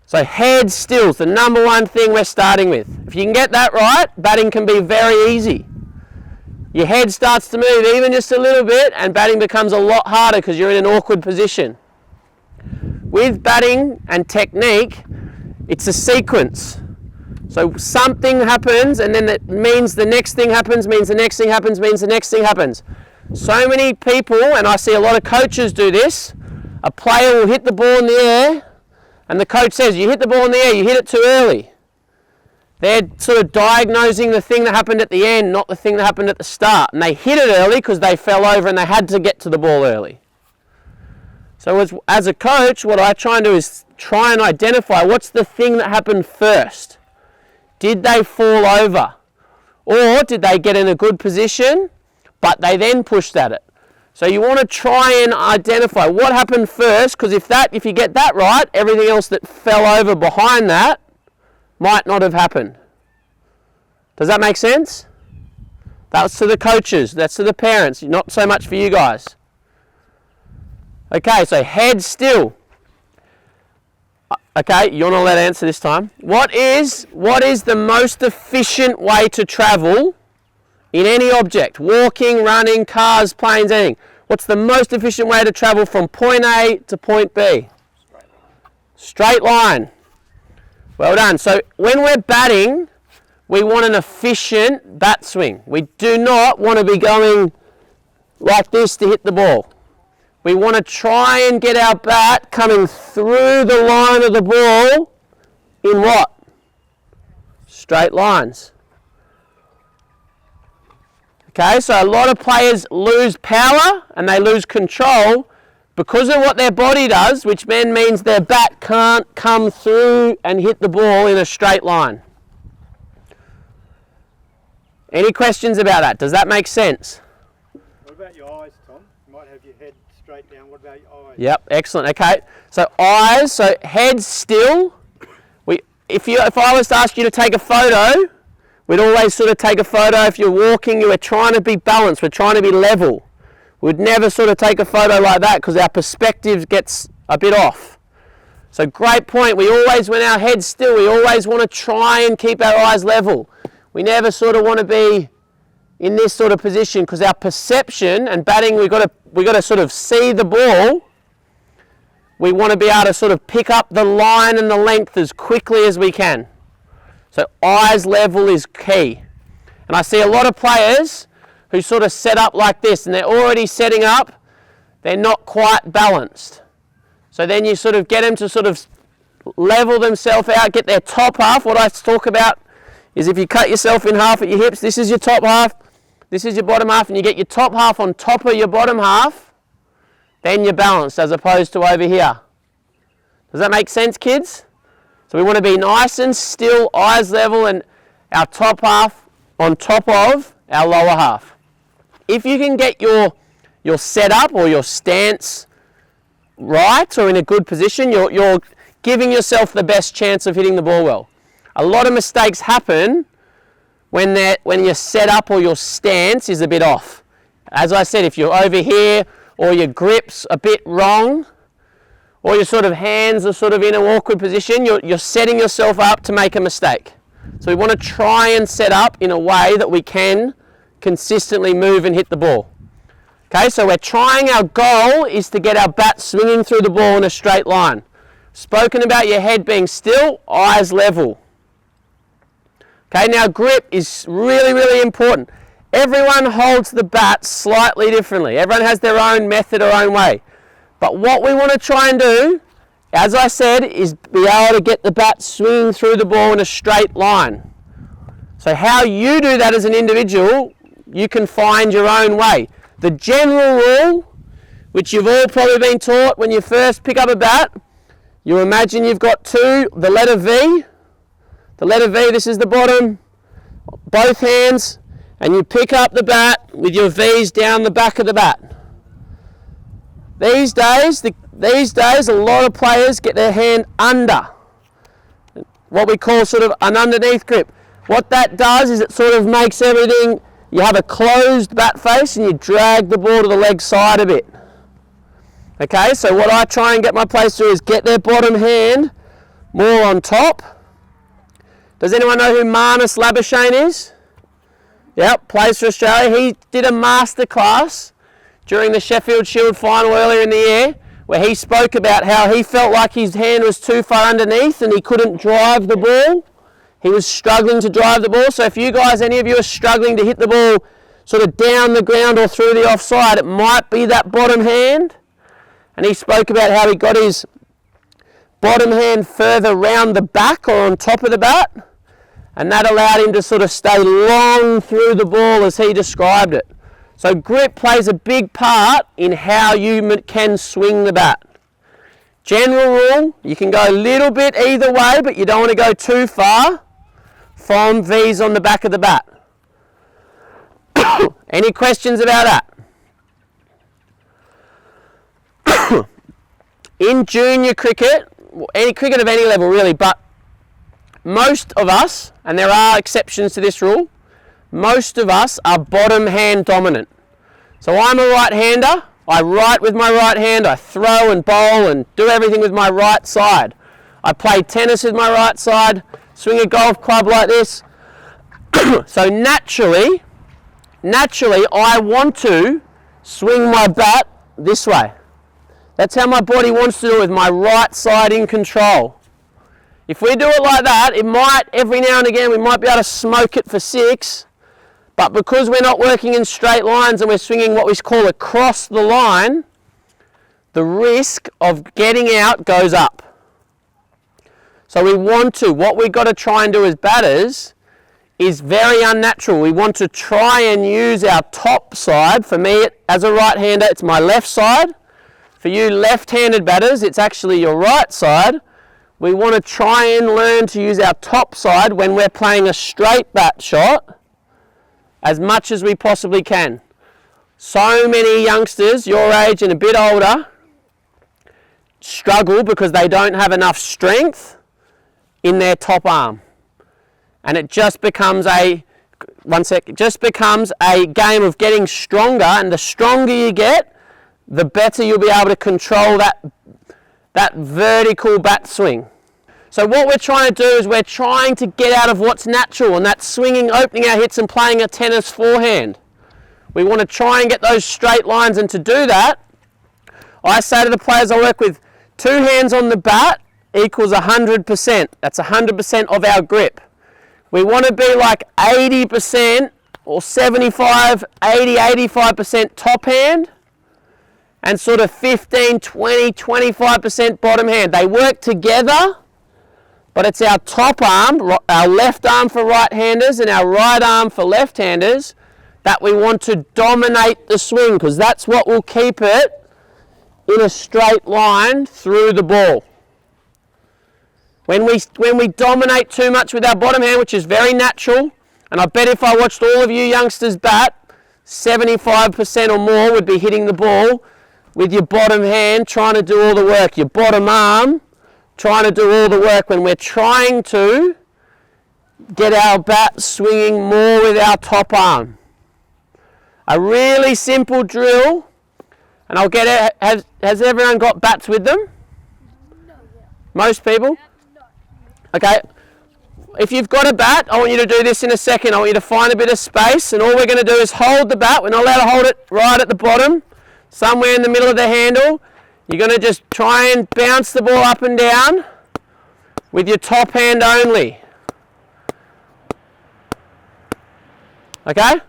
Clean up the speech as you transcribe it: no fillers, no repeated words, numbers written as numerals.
So head still is the number one thing we're starting with. If you can get that right, batting can be very easy. Your head starts to move even just a little bit and batting becomes a lot harder because you're in an awkward position. With batting and technique, it's a sequence. So something happens and then that means the next thing happens, means the next thing happens, means the next thing happens. So many people, and I see a lot of coaches do this, a player will hit the ball in the air and the coach says, you hit the ball in the air, you hit it too early. They're sort of diagnosing the thing that happened at the end, not the thing that happened at the start. And they hit it early because they fell over and they had to get to the ball early. So as a coach, what I try and do is try and identify what's the thing that happened first. Did they fall over? Or did they get in a good position, but they then pushed at it? So you want to try and identify what happened first, because if you get that right, everything else that fell over behind that might not have happened. Does that make sense? That's to the coaches, that's to the parents, not so much for you guys. Okay, so head still. Okay, you're not allowed to answer this time. What is the most efficient way to travel in any object? Walking, running, cars, planes, anything. What's the most efficient way to travel from point A to point B? Straight line. Well done. So when we're batting, we want an efficient bat swing. We do not want to be going like this to hit the ball. We want to try and get our bat coming through the line of the ball in what? Straight lines. Okay, so a lot of players lose power and they lose control because of what their body does, which then means their bat can't come through and hit the ball in a straight line. Any questions about that? Does that make sense? What about your eyes, Tom? You might have your head straight down. What about your eyes? Yep, excellent. Okay, so eyes, so head still. If I was to ask you to take a photo, we'd always sort of take a photo. If you're walking, you were trying to be balanced, we're trying to be level. We'd never sort of take a photo like that because our perspective gets a bit off. So great point. We always, when our head's still, we always want to try and keep our eyes level. We never sort of want to be in this sort of position because our perception and batting, we've got to sort of see the ball. We want to be able to sort of pick up the line and the length as quickly as we can. So eyes level is key. And I see a lot of players who sort of set up like this and they're already setting up, they're not quite balanced. So then you sort of get them to sort of level themselves out, get their top half. What I talk about is if you cut yourself in half at your hips, this is your top half, this is your bottom half, and you get your top half on top of your bottom half, then you're balanced as opposed to over here. Does that make sense, kids? So we want to be nice and still, eyes level, and our top half on top of our lower half. If you can get your setup or your stance right or in a good position, you're giving yourself the best chance of hitting the ball well. A lot of mistakes happen when your setup or your stance is a bit off. As I said, if you're over here or your grip's a bit wrong, or your sort of hands are sort of in an awkward position, you're setting yourself up to make a mistake. So we want to try and set up in a way that we can consistently move and hit the ball. Okay, so we're trying, our goal is to get our bat swinging through the ball in a straight line. Spoken about your head being still, eyes level. Okay, now grip is really, really important. Everyone holds the bat slightly differently. Everyone has their own method or own way. But what we want to try and do, as I said, is be able to get the bat swinging through the ball in a straight line. So how you do that as an individual, you can find your own way. The general rule, which you've all probably been taught when you first pick up a bat, you imagine you've got the letter V. The letter V, this is the bottom, both hands, and you pick up the bat with your V's down the back of the bat. These days, a lot of players get their hand under, what we call sort of an underneath grip. What that does is it sort of makes everything, you have a closed bat face and you drag the ball to the leg side a bit. Okay, so what I try and get my players to do is get their bottom hand more on top. Does anyone know who Marnus Labuschagne is? Yep, plays for Australia. He did a masterclass during the Sheffield Shield final earlier in the year where he spoke about how he felt like his hand was too far underneath and he couldn't drive the ball. He was struggling to drive the ball. So if you guys, any of you are struggling to hit the ball sort of down the ground or through the offside, it might be that bottom hand. And he spoke about how he got his bottom hand further round the back or on top of the bat. And that allowed him to sort of stay long through the ball as he described it. So grip plays a big part in how you can swing the bat. General rule, you can go a little bit either way, but you don't want to go too far from V's on the back of the bat. Any questions about that? In junior cricket, any cricket of any level really, but most of us, and there are exceptions to this rule, most of us are bottom hand dominant. So I'm a right-hander, I write with my right hand, I throw and bowl and do everything with my right side. I play tennis with my right side, swing a golf club like this. So naturally I want to swing my bat this way. That's how my body wants to do it, with my right side in control. If we do it like that, it might, every now and again, we might be able to smoke it for 6, but because we're not working in straight lines and we're swinging what we call across the line, the risk of getting out goes up. So what we've got to try and do as batters is very unnatural. We want to try and use our top side. For me, as a right-hander, it's my left side. For you left-handed batters, it's actually your right side. We want to try and learn to use our top side when we're playing a straight bat shot as much as we possibly can. So many youngsters your age and a bit older struggle because they don't have enough strength in their top arm. And it just becomes a game of getting stronger, and the stronger you get, the better you'll be able to control that vertical bat swing. So what we're trying to do is we're trying to get out of what's natural, and that's swinging, opening our hits and playing a tennis forehand. We want to try and get those straight lines, and to do that, I say to the players I work with, 2 hands on the bat equals 100%. That's 100% of our grip. We want to be like 80% or 75, 80, 85% top hand, and sort of 15, 20, 25% bottom hand. They work together, but it's our top arm, our left arm for right-handers and our right arm for left-handers, that we want to dominate the swing, because that's what will keep it in a straight line through the ball. When we dominate too much with our bottom hand, which is very natural, and I bet if I watched all of you youngsters bat, 75% or more would be hitting the ball with your bottom hand trying to do all the work, your bottom arm trying to do all the work, when we're trying to get our bat swinging more with our top arm. A really simple drill, and I'll get it. Has everyone got bats with them? No, yeah. Most people? Okay, if you've got a bat, I want you to do this in a second. I want you to find a bit of space, and all we're going to do is hold the bat. We're not allowed to hold it right at the bottom, somewhere in the middle of the handle. You're going to just try and bounce the ball up and down with your top hand only. Okay?